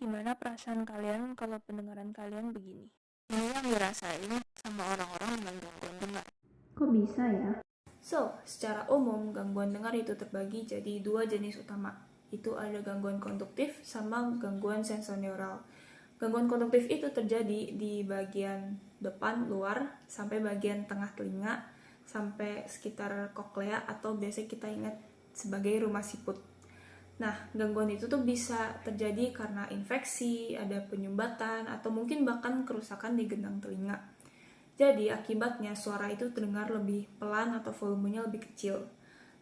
gimana perasaan kalian kalau pendengaran kalian begini? Ini yang dirasain sama orang-orang dengan gangguan dengar. Kok bisa ya? Secara umum, gangguan dengar itu terbagi jadi dua jenis utama. Itu ada gangguan konduktif sama gangguan sensorineural. Gangguan konduktif itu terjadi di bagian depan, luar, sampai bagian tengah telinga, sampai sekitar koklea atau biasa kita ingat sebagai rumah siput. Nah, gangguan itu tuh bisa terjadi karena infeksi, ada penyumbatan, atau mungkin bahkan kerusakan di gendang telinga. Jadi, akibatnya suara itu terdengar lebih pelan atau volumenya lebih kecil.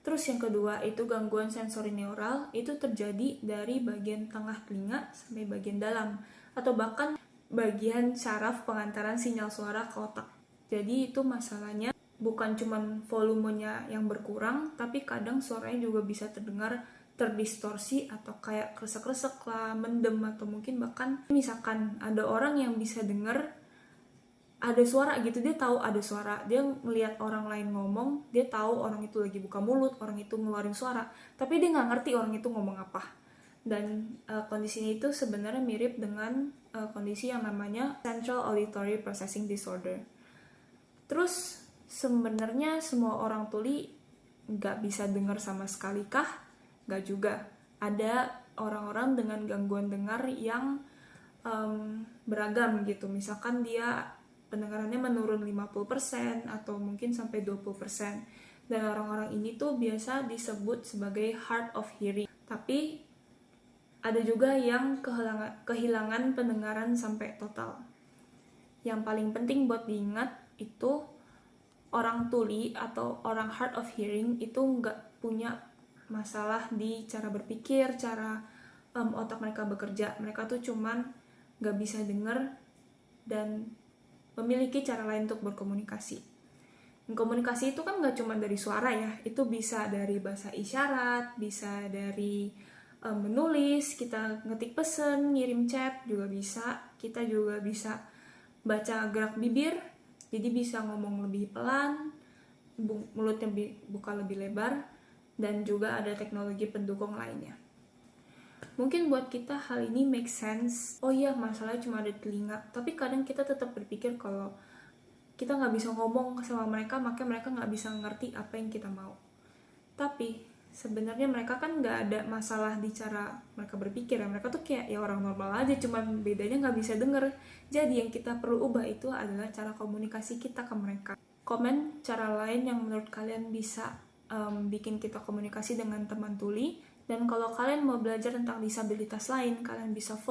Terus yang kedua itu gangguan sensorineural, itu terjadi dari bagian tengah telinga sampai bagian dalam, atau bahkan bagian saraf pengantaran sinyal suara ke otak. Jadi itu masalahnya bukan cuma volumenya yang berkurang, tapi kadang suaranya juga bisa terdengar terdistorsi atau kayak kresek-kresek lah, mendem, atau mungkin bahkan misalkan ada orang yang bisa dengar ada suara gitu, dia tahu ada suara, dia ngelihat orang lain ngomong, dia tahu orang itu lagi buka mulut, orang itu ngeluarin suara, tapi dia nggak ngerti orang itu ngomong apa. Dan kondisi ini itu sebenarnya mirip dengan kondisi yang namanya Central Auditory Processing Disorder. Terus sebenarnya semua orang tuli nggak bisa dengar sama sekali kah? Nggak juga. Ada orang-orang dengan gangguan dengar yang beragam gitu. Misalkan dia pendengarannya menurun 50% atau mungkin sampai 20%. Dan orang-orang ini tuh biasa disebut sebagai hard of hearing. Tapi ada juga yang kehilangan pendengaran sampai total. Yang paling penting buat diingat itu orang tuli atau orang hard of hearing itu nggak punya masalah di cara berpikir, cara otak mereka bekerja. Mereka tuh cuman nggak bisa dengar dan memiliki cara lain untuk berkomunikasi. Komunikasi itu kan nggak cuma dari suara ya, itu bisa dari bahasa isyarat, bisa dari menulis, kita ngetik pesan, ngirim chat juga bisa. Kita juga bisa baca gerak bibir, jadi bisa ngomong lebih pelan, mulutnya buka lebih lebar, dan juga ada teknologi pendukung lainnya. Mungkin buat kita hal ini make sense, oh iya masalahnya cuma ada telinga, tapi kadang kita tetap berpikir kalau kita nggak bisa ngomong sama mereka, maka mereka nggak bisa ngerti apa yang kita mau. Tapi sebenarnya mereka kan nggak ada masalah di cara mereka berpikir ya, mereka tuh kayak ya orang normal aja, cuman bedanya nggak bisa denger. Jadi yang kita perlu ubah itu adalah cara komunikasi kita ke mereka. Komen cara lain yang menurut kalian bisa bikin kita komunikasi dengan teman tuli. Dan kalau kalian mau belajar tentang disabilitas lain, kalian bisa follow